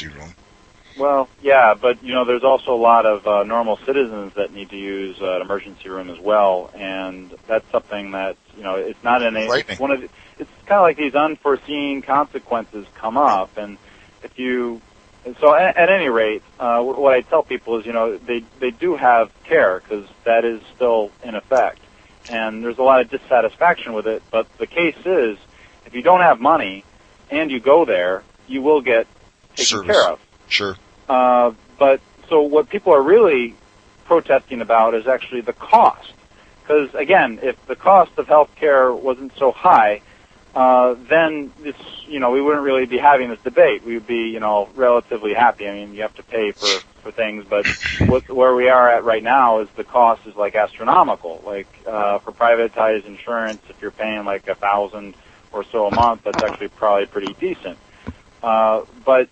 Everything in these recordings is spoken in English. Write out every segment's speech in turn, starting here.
room. Well, yeah, but there's also a lot of normal citizens that need to use an emergency room as well, and that's something that it's not in a. It's one of it's kind of like these unforeseen consequences come up, and if you. So at any rate, what I tell people is they do have care because that is still in effect, and there's a lot of dissatisfaction with it. But the case is, if you don't have money and you go there, you will get taken care of. Sure. But so what people are really protesting about is actually the cost. Because, again, if the cost of health care wasn't so high, then we wouldn't really be having this debate. We would be, relatively happy. I mean, you have to pay for things, but where we are at right now is the cost is like astronomical. Like, for privatized insurance, if you're paying like $1,000 or so a month, that's actually probably pretty decent. But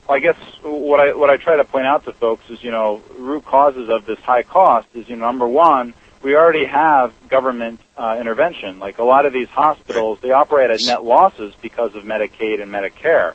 I guess what I try to point out to folks is, root causes of this high cost is, number one, we already have government intervention. Like a lot of these hospitals, they operate at net losses because of Medicaid and Medicare.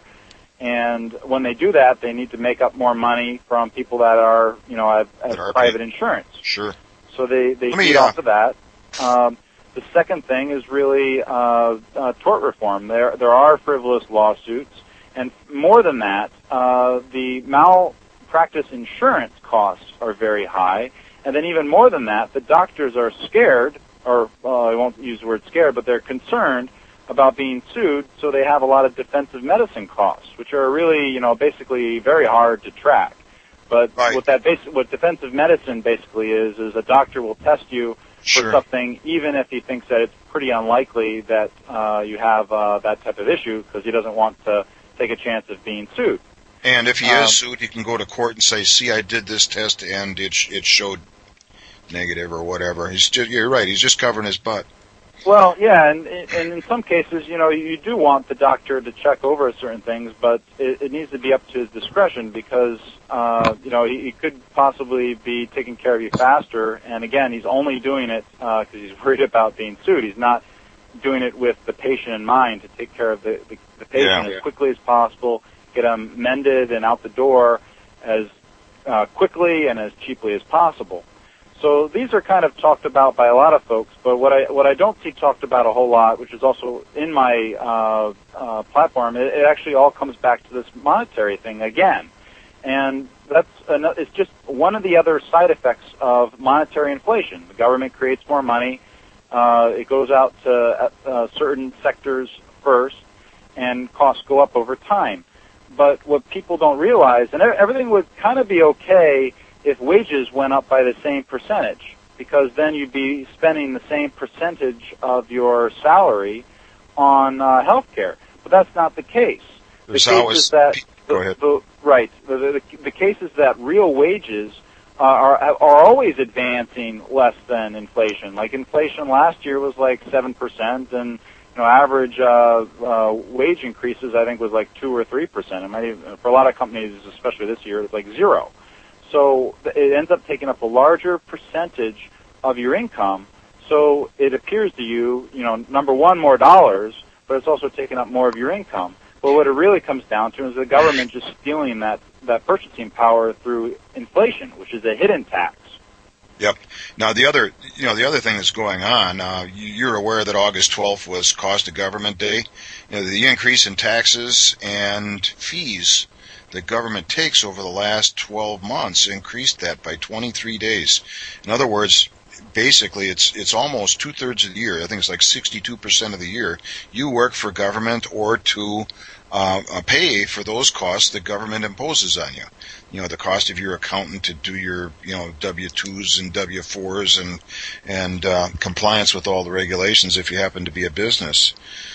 And when they do that, they need to make up more money from people that are, have private insurance. Sure. So they feed off of that. The second thing is really tort reform. There are frivolous lawsuits. And more than that, the malpractice insurance costs are very high. And then even more than that, the doctors are scared, or I won't use the word scared, but they're concerned about being sued, so they have a lot of defensive medicine costs, which are really, basically very hard to track. But right. what defensive medicine basically is a doctor will test you for something, even if he thinks that it's pretty unlikely that you have that type of issue, because he doesn't want to take a chance of being sued. And if he is sued, he can go to court and say, see, I did this test and it showed negative or whatever. You're right, he's just covering his butt. Well, yeah, and in some cases, you do want the doctor to check over certain things, but it needs to be up to his discretion because, he could possibly be taking care of you faster. And again, he's only doing it because he's worried about being sued. He's not doing it with the patient in mind to take care of the patient as quickly as possible, get them mended and out the door as quickly and as cheaply as possible. So these are kind of talked about by a lot of folks, but what I don't see talked about a whole lot, which is also in my platform, it actually all comes back to this monetary thing again. And it's just one of the other side effects of monetary inflation. The government creates more money. It goes out to certain sectors first, and costs go up over time. But what people don't realize, and everything would kind of be okay if wages went up by the same percentage, because then you'd be spending the same percentage of your salary on health care. But that's not the case. The case is that the case is that real wages are always advancing less than inflation. Like inflation last year was like 7%, and average wage increases I think was like 2 or 3%. It might even, for a lot of companies, especially this year, it's like 0. So it ends up taking up a larger percentage of your income. So it appears to you, number one, more dollars, but it's also taking up more of your income. But what it really comes down to is the government just stealing that purchasing power through inflation, which is a hidden tax. Yep. Now the other thing that's going on, you're aware that August 12th was Cost of Government Day. The increase in taxes and fees the government takes over the last 12 months increased that by 23 days. In other words, basically it's almost 2/3 of the year. I think it's like 62% of the year you work for government or to pay for those costs the government imposes on you. The cost of your accountant to do your W-2s and W-4s and compliance with all the regulations if you happen to be a business.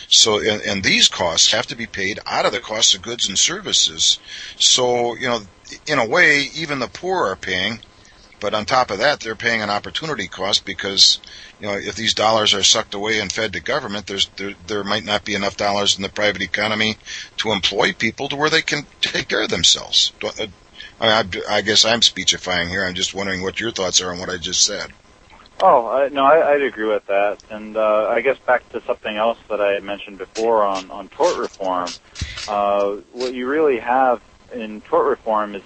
So and these costs have to be paid out of the cost of goods and services. So in a way, even the poor are paying. But on top of that, they're paying an opportunity cost because, if these dollars are sucked away and fed to government, there might not be enough dollars in the private economy to employ people to where they can take care of themselves. I guess I'm speechifying here. I'm just wondering what your thoughts are on what I just said. No, I'd agree with that. And I guess back to something else that I had mentioned before on tort reform. What you really have in tort reform is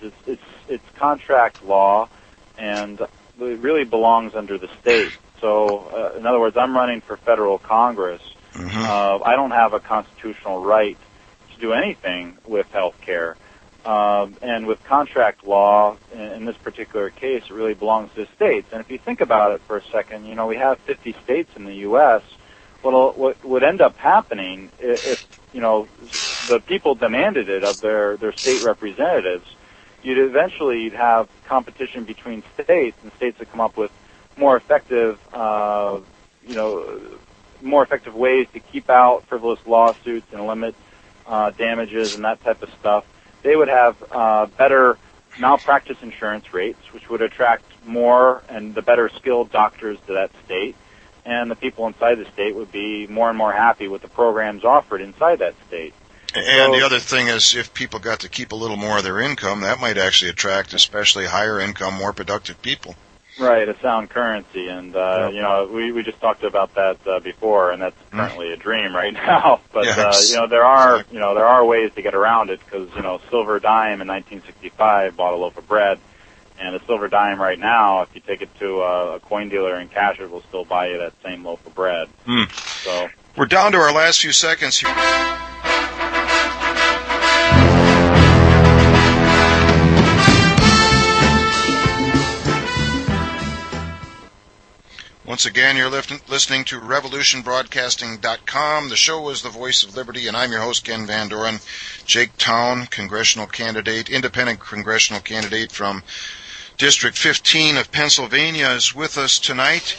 it's contract law, and it really belongs under the state. So, in other words, I'm running for federal Congress. I don't have a constitutional right to do anything with health care. And with contract law, in this particular case, it really belongs to the states. And if you think about it for a second, we have 50 states in the U.S. What would end up happening if the people demanded it of their state representatives, you'd have competition between states, and states would come up with more effective ways to keep out frivolous lawsuits and limit damages and that type of stuff. They would have better malpractice insurance rates, which would attract more and the better skilled doctors to that state, and the people inside the state would be more and more happy with the programs offered inside that state. And the other thing is, if people got to keep a little more of their income, that might actually attract especially higher income, more productive people. Right, a sound currency, and we just talked about that before, and that's currently a dream right now. But yes. There are ways to get around it, because silver dime in 1965 bought a loaf of bread, and a silver dime right now, if you take it to a coin dealer and cash it, will still buy you that same loaf of bread. So we're down to our last few seconds here. Once again, you're listening to RevolutionBroadcasting.com. The show is The Voice of Liberty, and I'm your host, Ken Van Doren. Jake Towne, independent congressional candidate from District 15 of Pennsylvania, is with us tonight.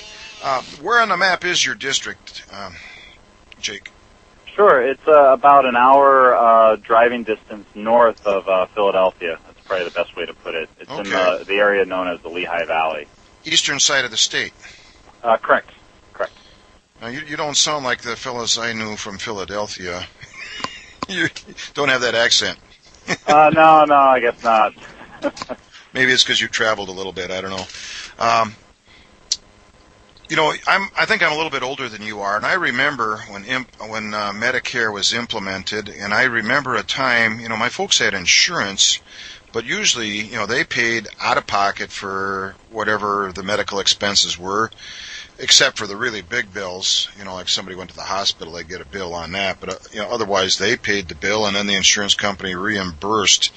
Where on the map is your district, Jake? Sure, it's about an hour driving distance north of Philadelphia. That's probably the best way to put it. It's in the area known as the Lehigh Valley. Eastern side of the state. Correct. Now, you don't sound like the fellas I knew from Philadelphia. You don't have that accent. No, I guess not. Maybe it's because you traveled a little bit. I don't know. I think I'm a little bit older than you are, and I remember when Medicare was implemented, and I remember a time, my folks had insurance, but usually, they paid out of pocket for whatever the medical expenses were, except for the really big bills. Like somebody went to the hospital, they get a bill on that. But otherwise, they paid the bill, and then the insurance company reimbursed.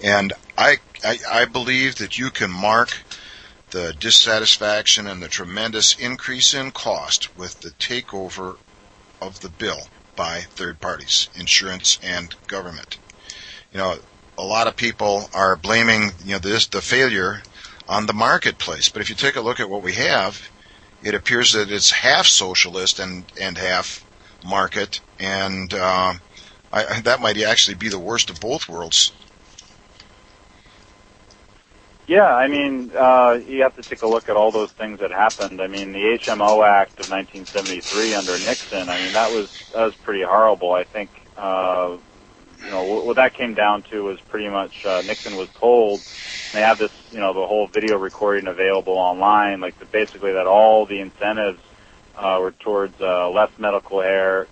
And I believe that you can mark the dissatisfaction and the tremendous increase in cost with the takeover of the bill by third parties, insurance and government. A lot of people are blaming the failure on the marketplace, but if you take a look at what we have, it appears that it's half socialist and half market, and that might actually be the worst of both worlds. Yeah, you have to take a look at all those things that happened. The HMO Act of 1973 under Nixon, that was pretty horrible. I think what that came down to was pretty much Nixon was told, they have this, the whole video recording available online, basically that all the incentives were towards less medical care,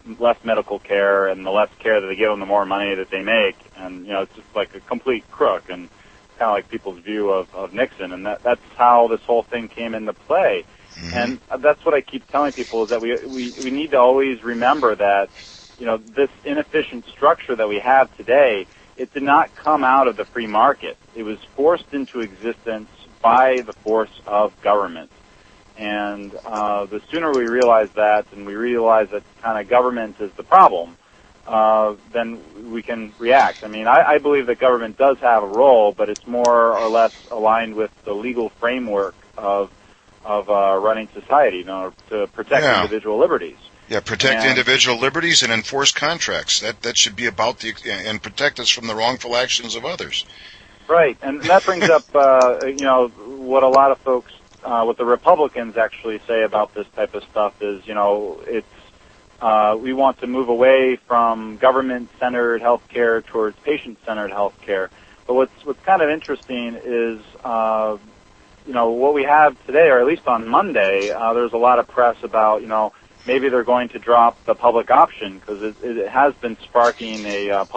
and the less care that they give them, the more money that they make, and it's just like a complete crook, and kind of like people's view of Nixon, and that's how this whole thing came into play. Mm-hmm. And that's what I keep telling people, is that we need to always remember that this inefficient structure that we have today, it did not come out of the free market. It was forced into existence by the force of government. And the sooner we realize that, and we realize that kind of government is the problem, then we can react. I believe that government does have a role, but it's more or less aligned with the legal framework of running society, to protect individual liberties. Yeah, protect individual liberties and enforce contracts. That should be about and protect us from the wrongful actions of others. Right, and that brings up what a lot of folks, what the Republicans actually say about this type of stuff is, it's we want to move away from government-centered health care towards patient-centered health care. But what's kind of interesting is what we have today, or at least on Monday, there's a lot of press about, maybe they're going to drop the public option because it has been sparking a public